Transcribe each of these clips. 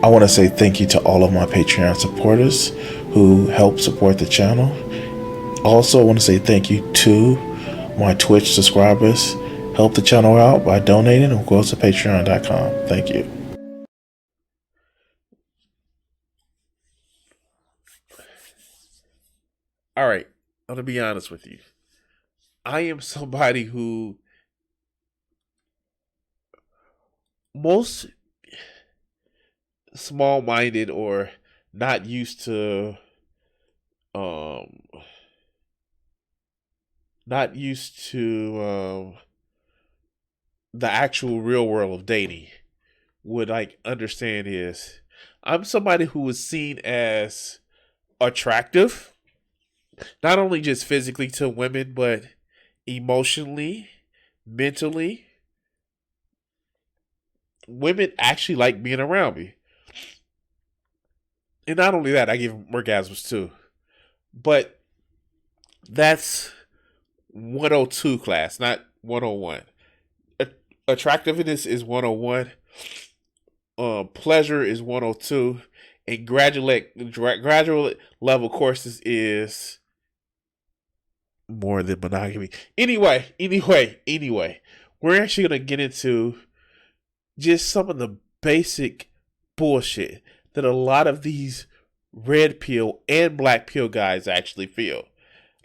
I want to say thank you to all of my Patreon supporters who help support the channel. Also, I want to say thank you to my Twitch subscribers. Help the channel out by donating or go to patreon.com. Thank you. All right, I'm going to be honest with you. I am somebody who most small-minded or not used to the actual real world of dating would understand is I'm somebody who was seen as attractive, not only just physically to women, but emotionally, mentally. Women actually like being around me. And not only that, I give them orgasms too. But that's 102 class, not 101. Attractiveness is 101. Pleasure is 102. And graduate level courses is more than monogamy. Anyway. We're actually going to get into just some of the basic bullshit that a lot of these red pill and black pill guys actually feel.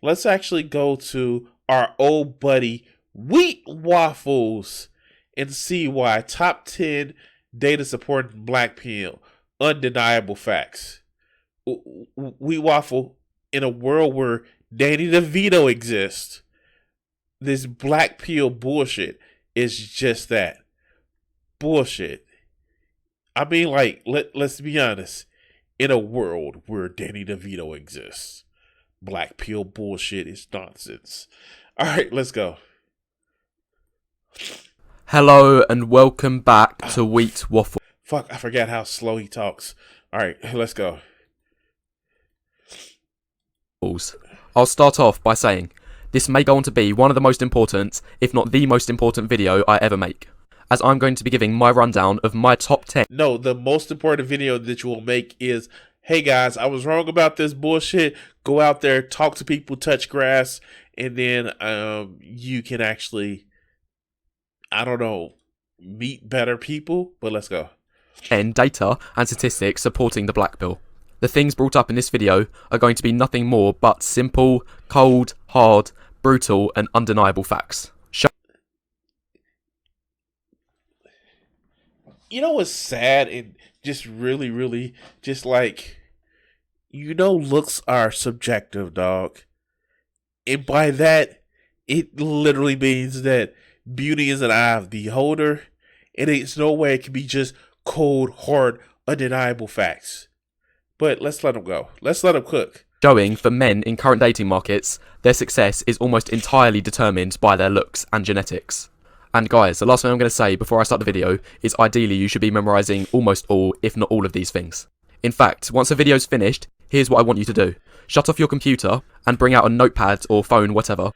Let's actually go to our old buddy Wheat Waffles and see why top 10 data supporting black pill undeniable facts. Wheat Waffle, in a world where Danny DeVito exists, this black pill bullshit is just that. Bullshit. I mean, let's be honest. In a world where Danny DeVito exists, black pill bullshit is nonsense. All right, let's go. Hello and welcome back to Wheat Waffle. Fuck, I forgot how slow he talks. All right, let's go. I'll start off by saying, this may go on to be one of the most important, if not the most important video I ever make, as I'm going to be giving my rundown of my top 10. No, the most important video that you will make is, hey guys, I was wrong about this bullshit. Go out there, talk to people, touch grass, and then you can actually, I don't know, meet better people, but let's go. And data and statistics supporting the black pill. The things brought up in this video are going to be nothing more but simple, cold, hard, brutal, and undeniable facts. You know what's sad and just really just looks are subjective, dog. And by that, it literally means that beauty is an eye of the beholder, and it's no way it can be just cold, hard, undeniable facts. But let's let them go. Let's let them cook. Showing for men in current dating markets, their success is almost entirely determined by their looks and genetics. And guys, the last thing I'm going to say before I start the video is ideally you should be memorising almost all, if not all of these things. In fact, once the video's finished, here's what I want you to do. Shut off your computer and bring out a notepad or phone, whatever.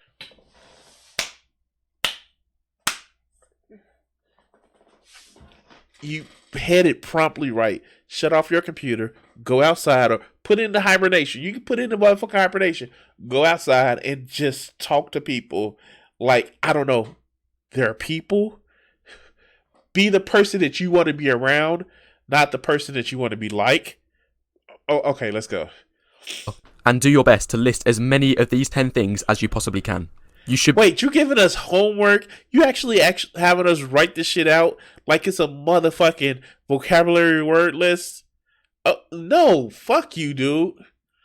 You had it promptly right. Shut off your computer, go outside, or put it into hibernation. You can put it in the motherfucking hibernation. Go outside and just talk to people like, I don't know, there are people. Be the person that you want to be around, not the person that you want to be like. Oh, okay, let's go. And do your best to list as many of these 10 things as you possibly can. You should. Wait, you giving us homework? You actually having us write this shit out like it's a motherfucking vocabulary word list? No, fuck you, dude.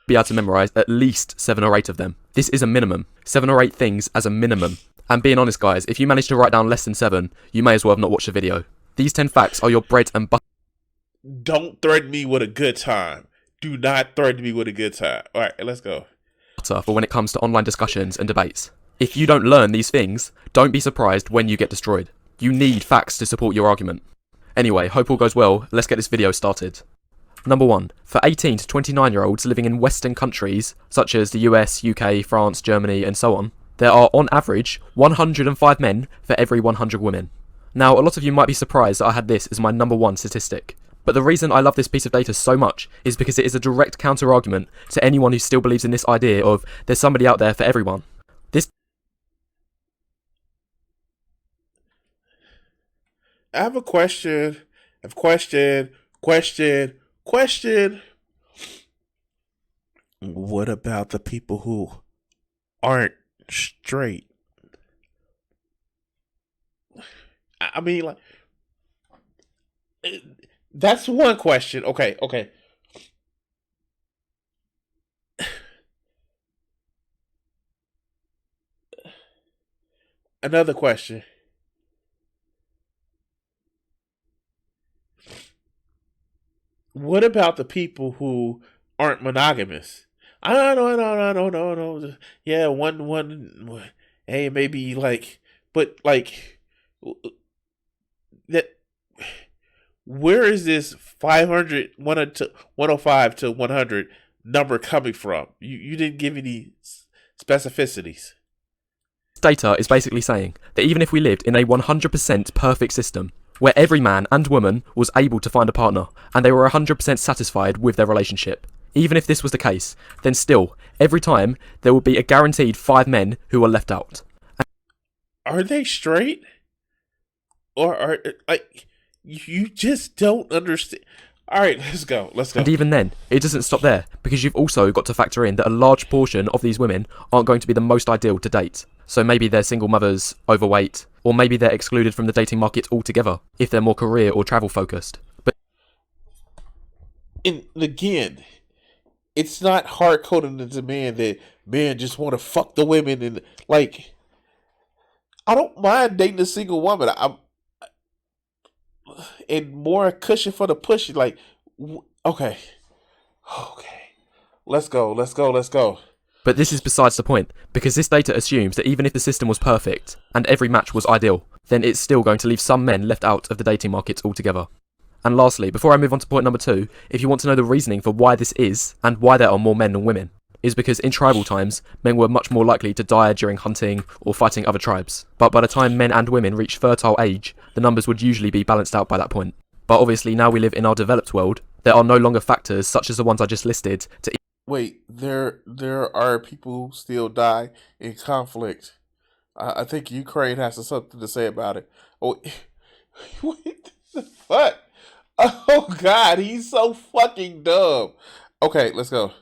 Be able to memorise at least 7 or 8 of them. This is a minimum. 7 or 8 things as a minimum. And being honest, guys, if you manage to write down less than 7, you may as well have not watched the video. These 10 facts are your bread and butter. Don't threaten me with a good time. Do not threaten me with a good time. All right, let's go. For when it comes to online discussions and debates. If you don't learn these things, don't be surprised when you get destroyed. You need facts to support your argument. Anyway, hope all goes well. Let's get this video started. Number 1. For 18 to 29-year-olds living in Western countries, such as the US, UK, France, Germany, and so on, there are, on average, 105 men for every 100 women. Now, a lot of you might be surprised that I had this as my number 1 statistic, But the reason I love this piece of data so much is because it is a direct counter-argument to anyone who still believes in this idea of there's somebody out there for everyone. I have a question. I have question. What about the people who aren't straight? I mean, like, that's one question. Okay. Another question. What about the people who aren't monogamous? I don't know. Yeah, one. Hey, maybe like, but like that. Where is this 500, 105 to 100 number coming from? You didn't give any specificities. Data is basically saying that even if we lived in a 100% perfect system, where every man and woman was able to find a partner, and they were 100% satisfied with their relationship, even if this was the case, then still, every time, there would be a guaranteed 5 men who are left out. Are they straight? Or are, like, you just don't understand. All right, let's go. And even then, it doesn't stop there, because you've also got to factor in that a large portion of these women aren't going to be the most ideal to date. So maybe they're single mothers, overweight, or maybe they're excluded from the dating market altogether, if they're more career or travel focused. But and again, it's not hard coded into man that men just want to fuck the women and like. I don't mind dating a single woman. I'm and more cushion for the push. Like, okay, let's go. But this is besides the point, because this data assumes that even if the system was perfect, and every match was ideal, then it's still going to leave some men left out of the dating market altogether. And lastly, before I move on to point number 2, if you want to know the reasoning for why this is, and why there are more men than women, is because in tribal times, men were much more likely to die during hunting or fighting other tribes. But by the time men and women reach fertile age, the numbers would usually be balanced out by that point. But obviously now we live in our developed world, there are no longer factors such as the ones I just listed to... Wait, there are people who still die in conflict. I think Ukraine has something to say about it. Oh, what the fuck? Oh God, he's so fucking dumb. Okay, let's go.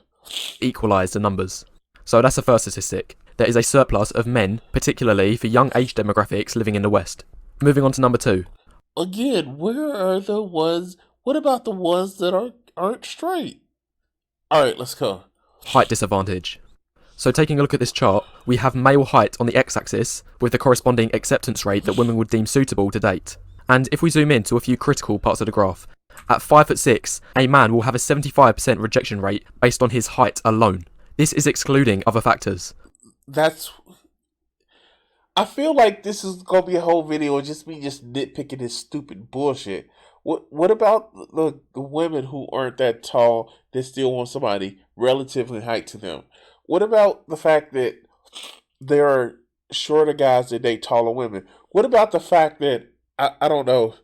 equalise the numbers. So that's the first statistic. There is a surplus of men, particularly for young age demographics living in the West. Moving on to number 2. Again, where are the ones? What about the ones that aren't straight? All right, let's go. Height disadvantage. So taking a look at this chart, we have male height on the x-axis with the corresponding acceptance rate that women would deem suitable to date. And if we zoom in to a few critical parts of the graph, at 5'6", a man will have a 75% rejection rate based on his height alone. This is excluding other factors. I feel like this is gonna be a whole video of just me just nitpicking this stupid bullshit. What about the women who aren't that tall that still want somebody relatively height to them? What about the fact that there are shorter guys that date taller women? What about the fact that I don't know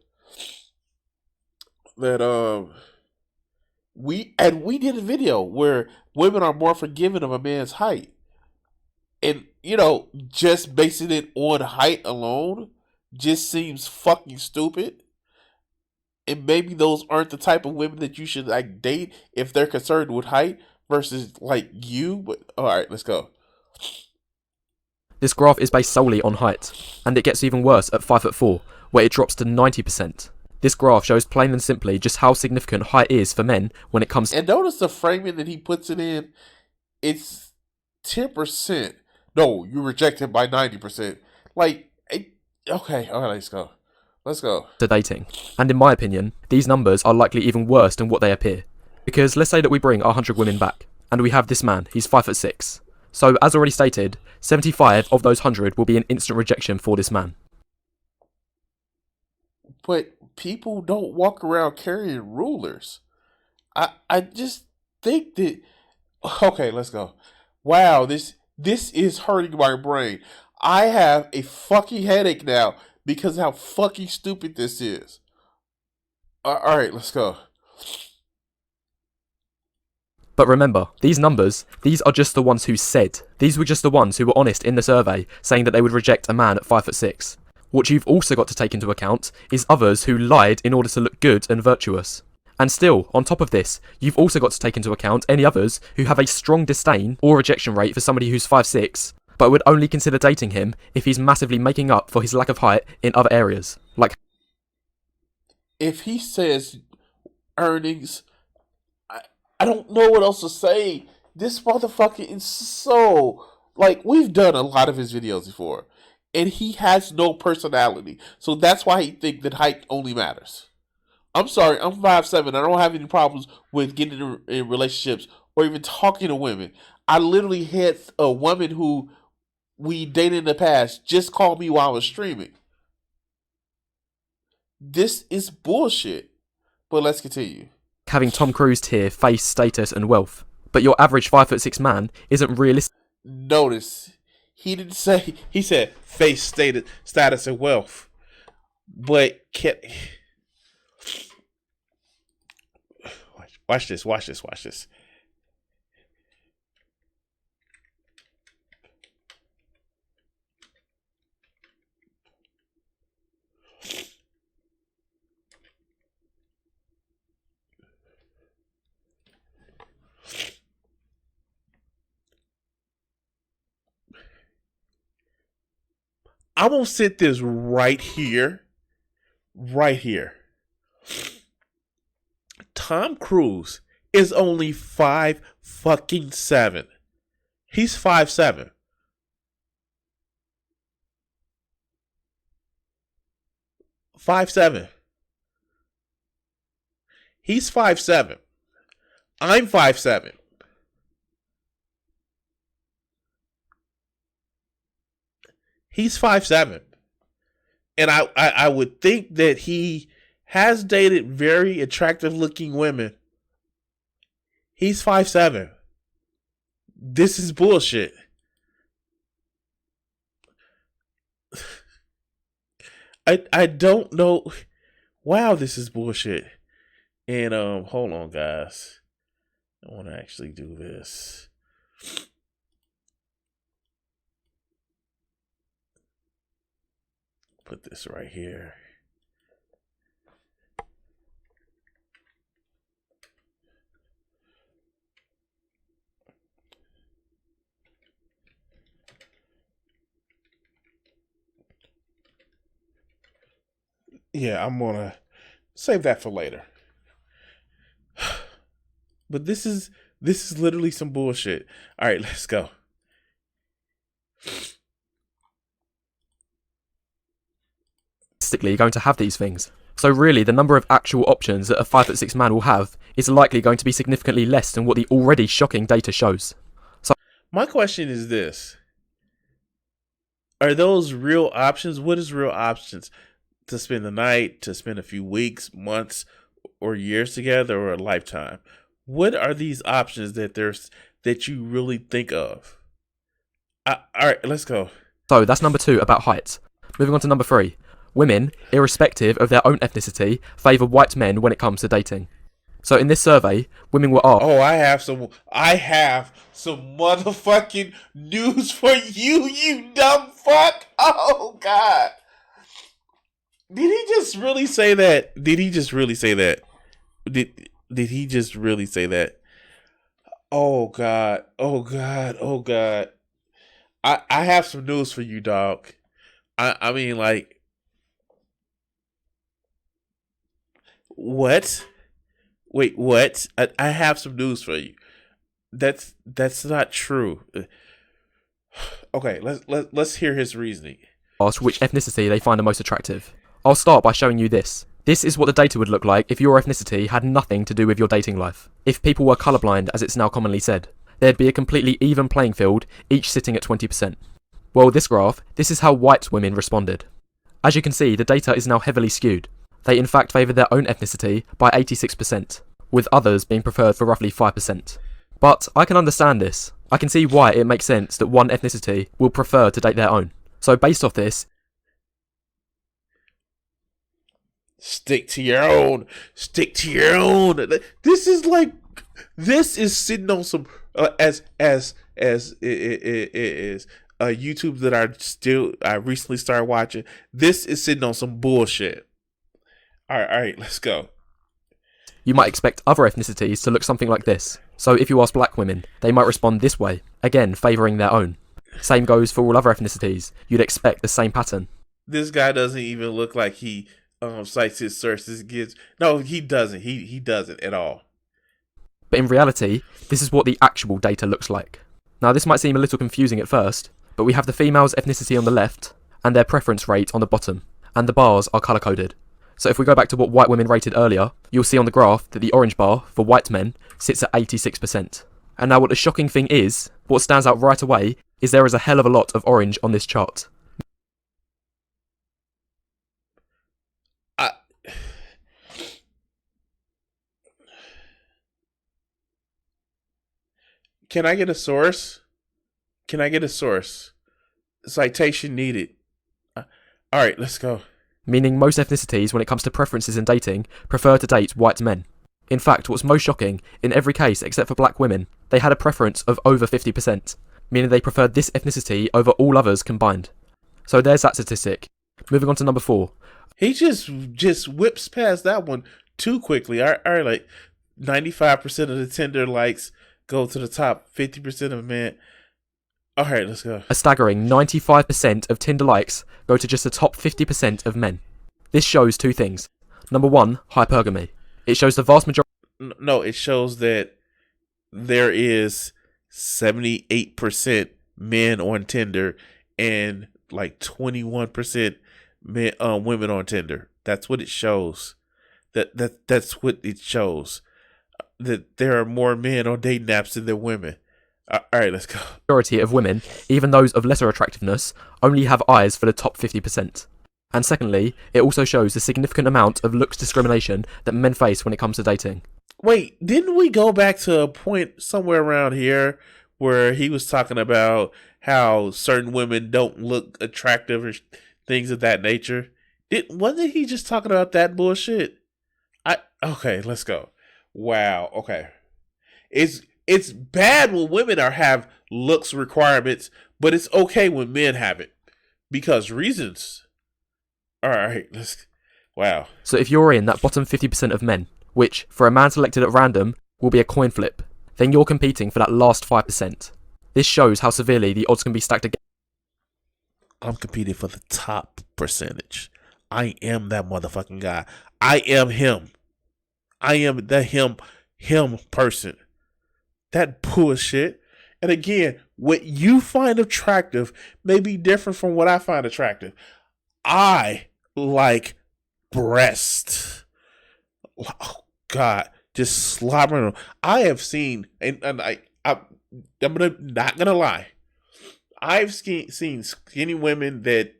that we did a video where women are more forgiving of a man's height. And, just basing it on height alone just seems fucking stupid. And maybe those aren't the type of women that you should like date if they're concerned with height versus like you. But all right, let's go. This graph is based solely on height, and it gets even worse at 5'4", where it drops to 90%. This graph shows plain and simply just how significant height is for men when it comes to... And notice the framing that he puts it in. It's 10%. No, you rejected by 90%. Like, okay, all right, let's go. To dating. And in my opinion, these numbers are likely even worse than what they appear. Because let's say that we bring 100 women back, and we have this man, he's 5'6". So, as already stated, 75 of those 100 will be an instant rejection for this man. But people don't walk around carrying rulers. I just think that... Okay, let's go. Wow, this is hurting my brain. I have a fucking headache now because of how fucking stupid this is. All right, let's go. But remember, these numbers, these are just the ones who said. These were just the ones who were honest in the survey, saying that they would reject a man at 5'6". What you've also got to take into account is others who lied in order to look good and virtuous. And still, on top of this, you've also got to take into account any others who have a strong disdain or rejection rate for somebody who's 5'6", but would only consider dating him if he's massively making up for his lack of height in other areas. Like, If he says earnings, I don't know what else to say. This motherfucker is so, like, we've done a lot of his videos before, and he has no personality. So that's why he think that height only matters. I'm sorry, I'm 5'7". I don't have any problems with getting in relationships or even talking to women. I literally had a woman who we dated in the past just called me while I was streaming. This is bullshit. But let's continue. having Tom Cruise tier, face, status, and wealth. But your average 5'6" man isn't realistic. Notice, he didn't say, he said face, status, and wealth. But watch this. I'm gonna sit this right here. Tom Cruise is only 5'7". He's 5'7". He's 5'7". I'm 5'7". He's 5'7". And I would think that he has dated very attractive looking women. He's 5'7". This is bullshit. I don't know. Wow, this is bullshit. And hold on, guys. I want to actually do this. Put this right here. Yeah, I'm gonna save that for later. But this is literally some bullshit. All right, let's go. Going to have these things. So really, the number of actual options that a 5'6" man will have is likely going to be significantly less than what the already shocking data shows. So my question is this. Are those real options? What is real options? To spend the night, to spend a few weeks, months, or years together, or a lifetime? What are these options that you really think of? All right, let's go. So that's number 2 about height. Moving on to number 3. Women, irrespective of their own ethnicity, favour white men when it comes to dating. So in this survey, women were asked... Oh, I have some motherfucking news for you, you dumb fuck. Oh, God. Did he just really say that? Did he just really say that? Oh, God. I have some news for you, dog. I mean, like... What? Wait, what? I have some news for you. That's not true. Okay, let's hear his reasoning. Asked which ethnicity they find the most attractive. I'll start by showing you this. This is what the data would look like if your ethnicity had nothing to do with your dating life. If people were colourblind, as it's now commonly said, there'd be a completely even playing field, each sitting at 20%. Well, this graph, this is how white women responded. As you can see, the data is now heavily skewed. They in fact favour their own ethnicity by 86%, with others being preferred for roughly 5%. But I can understand this. I can see why it makes sense that one ethnicity will prefer to date their own. So based off this... Stick to your own. Stick to your own. This is sitting on some as it is YouTube that I recently started watching. This is sitting on some bullshit. All right, let's go. You might expect other ethnicities to look something like this. So if you ask black women, they might respond this way, again favouring their own. Same goes for all other ethnicities. You'd expect the same pattern. This guy doesn't even look like he cites his sources. No, he doesn't. He doesn't at all. But in reality, this is what the actual data looks like. Now this might seem a little confusing at first, but we have the female's ethnicity on the left and their preference rate on the bottom, and the bars are colour coded. So if we go back to what white women rated earlier, you'll see on the graph that the orange bar for white men sits at 86%. And now what the shocking thing is, what stands out right away, is there is a hell of a lot of orange on this chart. Can I get a source? Citation needed. All right, let's go. Meaning most ethnicities, when it comes to preferences in dating, prefer to date white men. In fact, what's most shocking, in every case except for black women, they had a preference of over 50%, meaning they preferred this ethnicity over all others combined. So there's that statistic. Moving on to number 4. He just whips past that one too quickly. All right, like 95% of the Tinder likes go to the top 50% of men. All right, let's go. A staggering 95% of Tinder likes go to just the top 50% of men. This shows two things. Number 1, hypergamy. It shows the vast majority... No, it shows that there is 78% men on Tinder and like 21% men, women on Tinder. That's what it shows. That's what it shows. That there are more men on dating apps than there are women. All right, let's go. Majority of women, even those of lesser attractiveness, only have eyes for the top 50%. And secondly, it also shows the significant amount of looks discrimination that men face when it comes to dating. Wait, didn't we go back to a point somewhere around here where he was talking about how certain women don't look attractive or things of that nature? Wasn't he just talking about that bullshit? Okay, let's go. Wow, okay. It's bad when women have looks requirements, but it's okay when men have it because reasons. All right, wow. So if you're in that bottom 50% of men, which for a man selected at random will be a coin flip, then you're competing for that last 5%. This shows how severely the odds can be stacked against. I'm competing for the top percentage. I am that motherfucking guy. I am him. I am the him person. That bullshit. And again, what you find attractive may be different from what I find attractive. I like breast. Oh God, just slobbering. I have seen, and I'm not gonna lie. I've seen skinny women that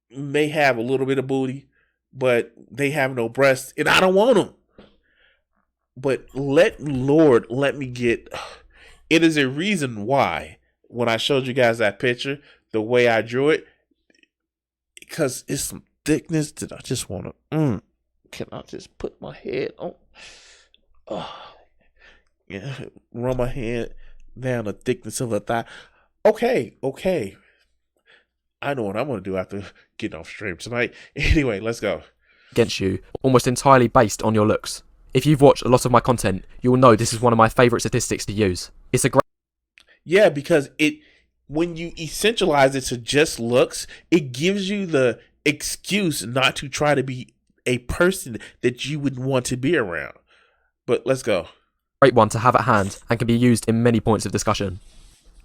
may have a little bit of booty, but they have no breasts, and I don't want them. But let me get. It is a reason why when I showed you guys that picture, the way I drew it, because it's some thickness that I just want to. Can I just put my head on? Yeah, run my hand down the thickness of the thigh. Okay. I know what I'm going to do after getting off stream tonight. Anyway, let's go. Against you, almost entirely based on your looks. If you've watched a lot of my content, you will know this is one of my favourite statistics to use. It's a great... Yeah, because when you essentialize it to just looks, it gives you the excuse not to try to be a person that you would want to be around. But let's go. Great one to have at hand and can be used in many points of discussion.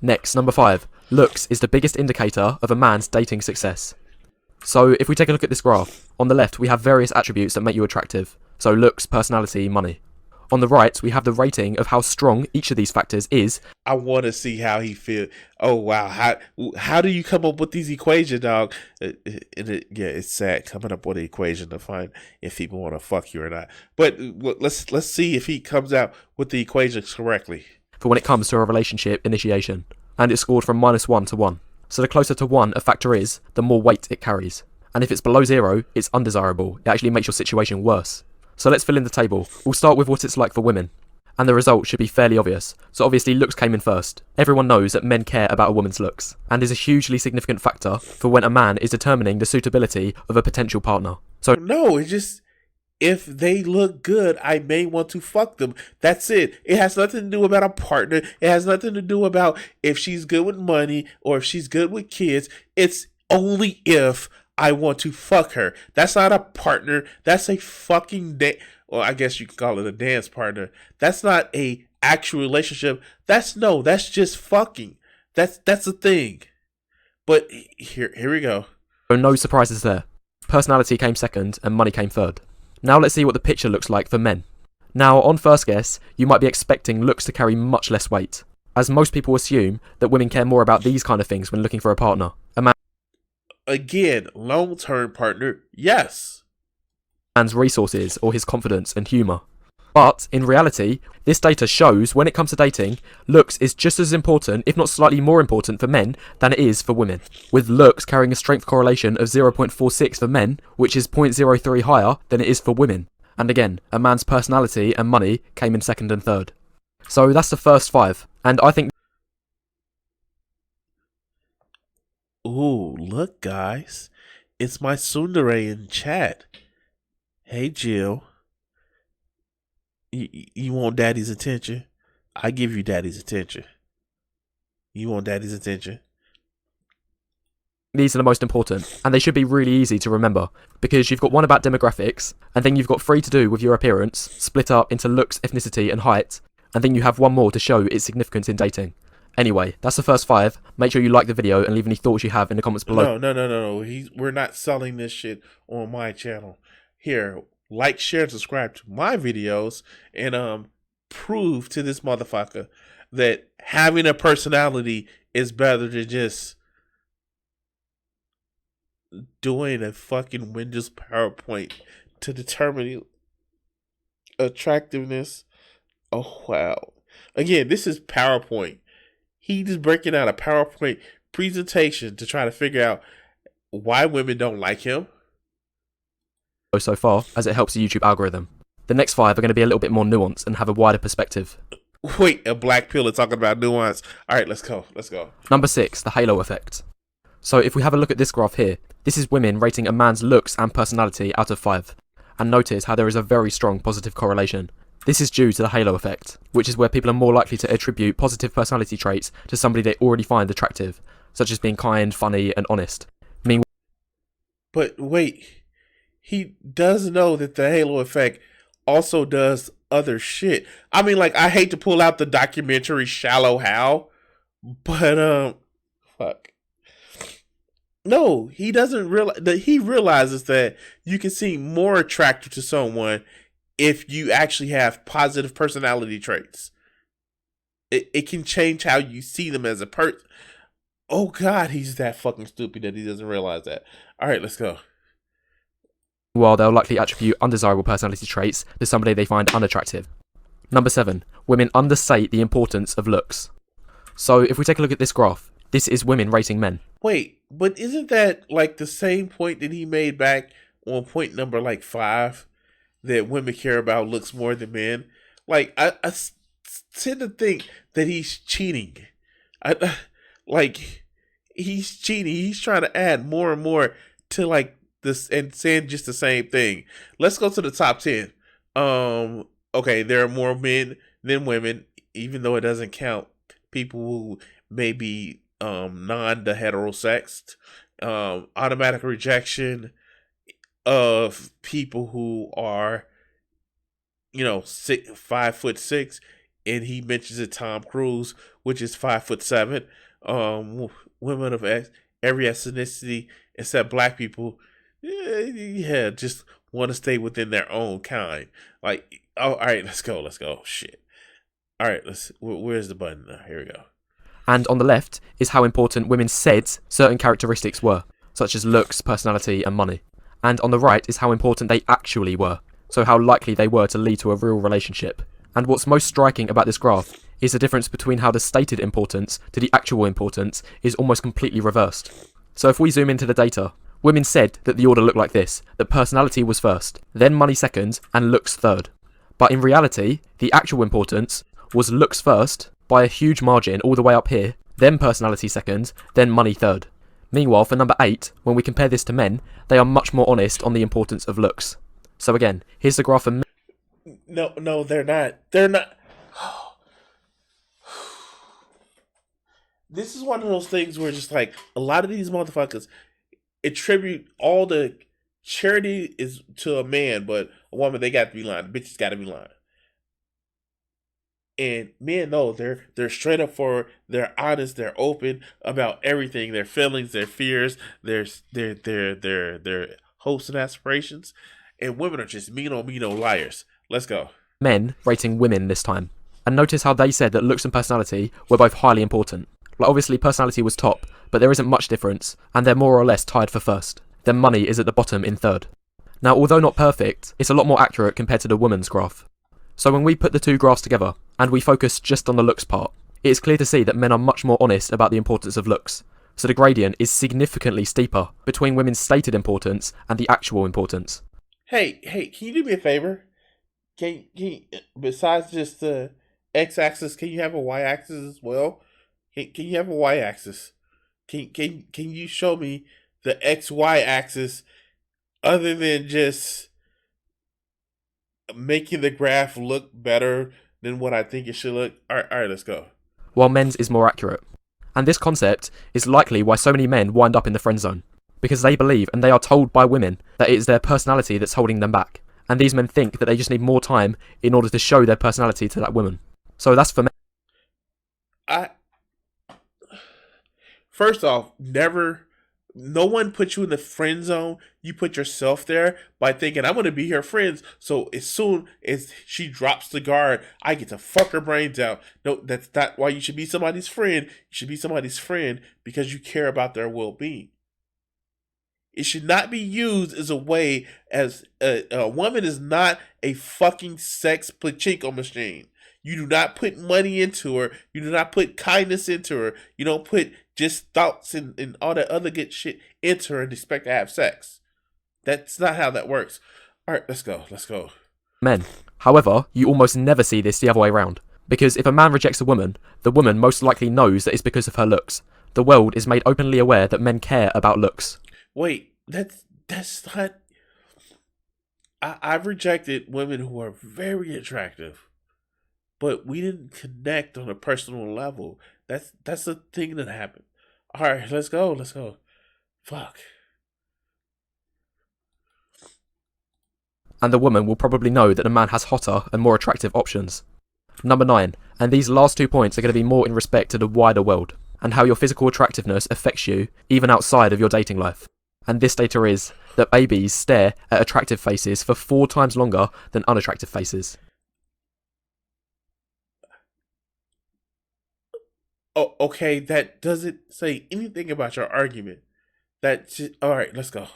Next, number 5. Looks is the biggest indicator of a man's dating success. So if we take a look at this graph, on the left we have various attributes that make you attractive. So looks, personality, money. On the right, we have the rating of how strong each of these factors is. I want to see how he feels. Oh, wow. How do you come up with these equations, dog? It's sad coming up with an equation to find if people want to fuck you or not. But let's see if he comes out with the equations correctly. For when it comes to a relationship initiation. And it's scored from -1 to 1. So the closer to 1 a factor is, the more weight it carries. And if it's below 0, it's undesirable. It actually makes your situation worse. So let's fill in the table. We'll start with what it's like for women. And the result should be fairly obvious. So obviously looks came in first. Everyone knows that men care about a woman's looks, and is a hugely significant factor for when a man is determining the suitability of a potential partner. So No, it's just if they look good, I may want to fuck them. That's it. It has nothing to do about a partner. It has nothing to do about if she's good with money or if she's good with kids. It's only if I want to fuck her. That's not a partner. That's a fucking well, I guess you could call it a dance partner. That's not a actual relationship. That's just fucking. That's a thing. But here we go. no surprises there. Personality came second and money came third. Now let's see what the picture looks like for men. Now, on first guess, you might be expecting looks to carry much less weight, as most people assume that women care more about these kind of things when looking for a partner. Again, long-term partner, yes. Man's resources or his confidence and humour. But, in reality, this data shows when it comes to dating, looks is just as important, if not slightly more important for men than it is for women, with looks carrying a strength correlation of 0.46 for men, which is 0.03 higher than it is for women. And again, a man's personality and money came in second and third. So that's the first 5, and I think... Ooh, look guys, it's my tsundere in chat. Hey Jill. You want daddy's attention? I give you daddy's attention. You want daddy's attention? These are the most important, and they should be really easy to remember, because you've got one about demographics, and then you've got 3 to do with your appearance, split up into looks, ethnicity, and height, and then you have 1 more to show its significance in dating. Anyway, that's the first 5. Make sure you like the video and leave any thoughts you have in the comments below. No. We're not selling this shit on my channel. Here, like, share, and subscribe to my videos, and prove to this motherfucker that having a personality is better than just doing a fucking Windows PowerPoint to determine attractiveness. Oh wow. Again, this is PowerPoint. He just breaking out a PowerPoint presentation to try to figure out why women don't like him. So far, as it helps the YouTube algorithm. The next 5 are going to be a little bit more nuanced and have a wider perspective. Wait, a black pill is talking about nuance. Alright, let's go. Number 6, the halo effect. So if we have a look at this graph here, this is women rating a man's looks and personality out of 5. And notice how there is a very strong positive correlation. This is due to the halo effect, which is where people are more likely to attribute positive personality traits to somebody they already find attractive, such as being kind, funny, and honest. But wait, he does know that the halo effect also does other shit. I mean, like, I hate to pull out the documentary Shallow Hal, but fuck. No, he doesn't realize that. He realizes that you can seem more attractive to someone if you actually have positive personality traits. It can change how you see them as a person. Oh God, he's that fucking stupid that he doesn't realize that. All right, let's go. While they'll likely attribute undesirable personality traits to somebody they find unattractive. Number 7, women understate the importance of looks. So if we take a look at this graph, this is women rating men. Wait, but isn't that like the same point that he made back on point number like 5? That women care about looks more than men? Like, I tend to think that he's cheating. He's cheating. He's trying to add more and more to like this and saying just the same thing. Let's go to the top 10. Okay, there are more men than women, even though it doesn't count people who may be non-heterosexed. Automatic rejection of people who are, 5'6", and he mentions it Tom Cruise, which is 5'7". Women of every ethnicity except black people, just want to stay within their own kind. Like, oh, all right, let's go. Shit. All right, where's the button now? Here we go. And on the left is how important women said certain characteristics were, such as looks, personality, and money. And on the right is how important they actually were, so how likely they were to lead to a real relationship. And what's most striking about this graph is the difference between how the stated importance to the actual importance is almost completely reversed. So if we zoom into the data, Women said that the order looked like this, that personality was first, then money second, and looks third. But in reality, the actual importance was looks first, by a huge margin all the way up here, then personality second, then money third. Meanwhile, for number 8, when we compare this to men, they are much more honest on the importance of looks. So again, here's the graph for men. No, they're not. They're not. This is one of those things where just like a lot of these motherfuckers attribute all the charity is to a man, but a woman, they got to be lying. The bitches got to be lying. And men, no, they're straight up for, they're honest, they're open about everything, their feelings, their fears, their hopes and aspirations. And women are just mean on liars. Let's go. Men rating women this time. And notice how they said that looks and personality were both highly important. Like obviously personality was top, but there isn't much difference, and they're more or less tied for first. Then money is at the bottom in third. Now although not perfect, it's a lot more accurate compared to the woman's graph. So when we put the two graphs together, and we focus just on the looks part, it is clear to see that men are much more honest about the importance of looks. So the gradient is significantly steeper between women's stated importance and the actual importance. Hey, can you do me a favor? Can you, besides just the x-axis, can you have a y-axis as well? Can you have a y-axis? Can you show me the xy axis other than just making the graph look better than what I think it should look? All right, let's go. While men's is more accurate. And this concept is likely why so many men wind up in the friend zone. Because they believe, and they are told by women, that it is their personality that's holding them back. And these men think that they just need more time in order to show their personality to that woman. So that's for men. First off, no one put you in the friend zone. You put yourself there by thinking, I'm going to be her friends. So as soon as she drops the guard, I get to fuck her brains out. No, that's not why you should be somebody's friend. You should be somebody's friend because you care about their well-being. It should not be used as a way as a woman is not a fucking sex pachinko machine. You do not put money into her. You do not put kindness into her. You don't put just thoughts and all that other good shit into her and expect to have sex. That's not how that works. All right, let's go. Men. However, you almost never see this the other way around. Because if a man rejects a woman, the woman most likely knows that it's because of her looks. The world is made openly aware that men care about looks. Wait, that's not... I've rejected women who are very attractive, but we didn't connect on a personal level. That's the thing that happened. All right, let's go. Fuck. And the woman will probably know that the man has hotter and more attractive options. Number 9, and these last 2 points are going to be more in respect to the wider world, and how your physical attractiveness affects you even outside of your dating life. And this data is that babies stare at attractive faces for 4 times longer than unattractive faces. Oh, okay, that doesn't say anything about your argument. All right, let's go.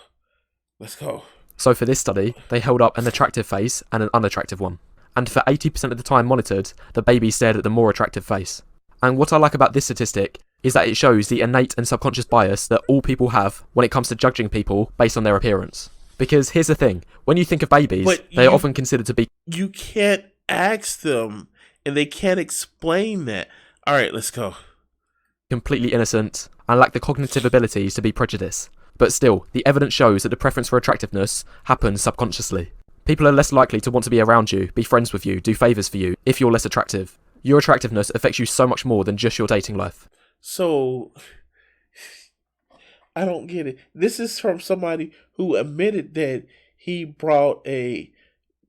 So for this study, they held up an attractive face and an unattractive one. And for 80% of the time monitored, the baby stared at the more attractive face. And what I like about this statistic is that it shows the innate and subconscious bias that all people have when it comes to judging people based on their appearance. Because here's the thing, when you think of babies, they are often considered to be... You can't ask them, and they can't explain that. All right, let's go. Completely innocent, and lack the cognitive abilities to be prejudiced. But still, the evidence shows that the preference for attractiveness happens subconsciously. People are less likely to want to be around you, be friends with you, do favours for you, if you're less attractive. Your attractiveness affects you so much more than just your dating life. So, I don't get it. This is from somebody who admitted that he brought a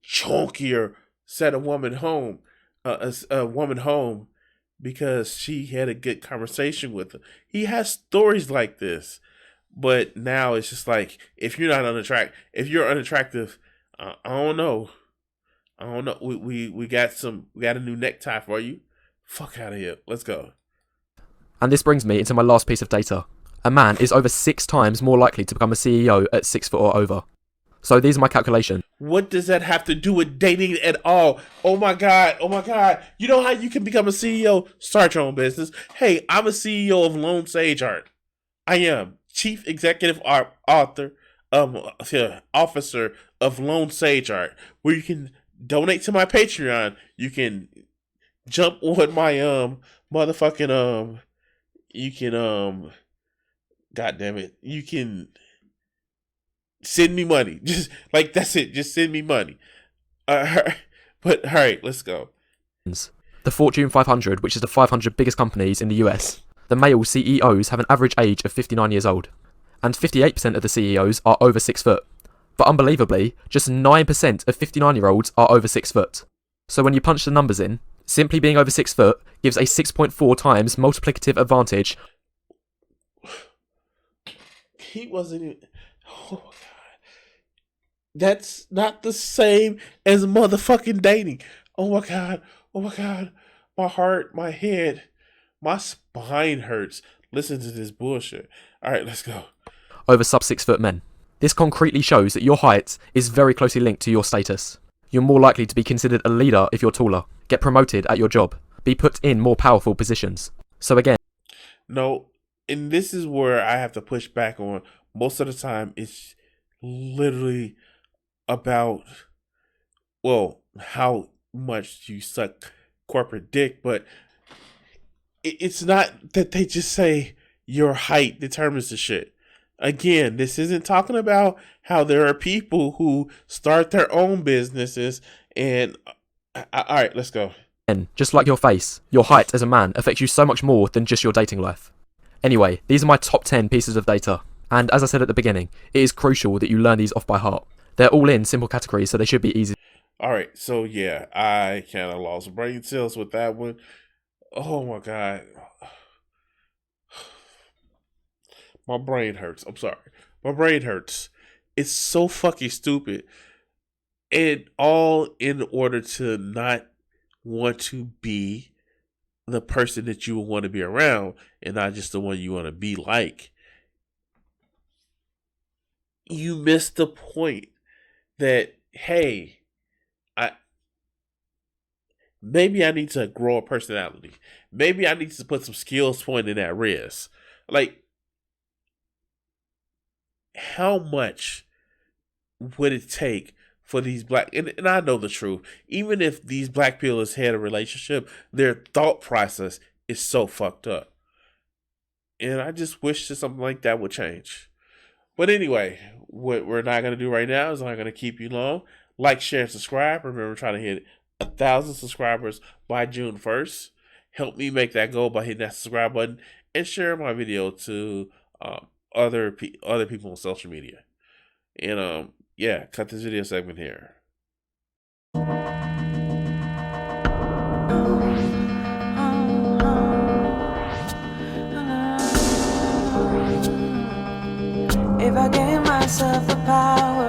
chunkier set of woman home, a woman home, because she had a good conversation with him. He has stories like this, but now it's just like if you're unattractive, I don't know. We got a new necktie for you. Fuck out of here. Let's go. And this brings me into my last piece of data. A man is over 6 times more likely to become a CEO at 6 foot or over. So these are my calculations. What does that have to do with dating at all? Oh my God. You know how you can become a CEO? Start your own business. Hey, I'm a CEO of Lone Sage Art. I am. chief executive author, officer of Lone Sage Art, where you can donate to my Patreon. You can jump on my motherfucking you can god damn it, you can send me money. Just like that's it. Just send me money. But all right, let's go. The Fortune 500, which is the 500 biggest companies in the US, the male CEOs have an average age of 59 years old, and 58% of the CEOs are over 6 foot. But unbelievably, just 9% of 59-year-olds are over 6 foot. So when you punch the numbers in, simply being over 6 foot gives a 6.4 times multiplicative advantage. He wasn't even. Oh my god. That's not the same as motherfucking dating. Oh my god. Oh my god. My heart, my head, my spine hurts. Listen to this bullshit. Alright, let's go. Over sub 6 foot men. This concretely shows that your height is very closely linked to your status. You're more likely to be considered a leader if you're taller, get promoted at your job, be put in more powerful positions. So again... No, and this is where I have to push back on. Most of the time, it's literally about, well, how much you suck corporate dick, but it's not that they just say your height determines the shit. Again, this isn't talking about how there are people who start their own businesses and... all right, let's go. And just like your face, your height as a man affects you so much more than just your dating life. Anyway, these are my top 10 pieces of data. And as I said at the beginning, it is crucial that you learn these off by heart. They're all in simple categories, so they should be easy. All right, so yeah, I kind of lost brain cells with that one. Oh my god. My brain hurts. I'm sorry. My brain hurts. It's so fucking stupid. And all in order to not want to be the person that you want to be around and not just the one you want to be like. You miss the point that, hey, maybe I need to grow a personality. Maybe I need to put some skills pointed at Riz. Like, how much would it take for these black, and I know the truth, even if these black people has had a relationship, their thought process is so fucked up. And I just wish that something like that would change. But anyway, what we're not going to do right now is I'm not going to keep you long. Like, share, and subscribe. Remember, we're trying to hit 1,000 subscribers by June 1st. Help me make that goal by hitting that subscribe button and share my video to other people on social media. And yeah, cut this video segment here. If I gave myself the power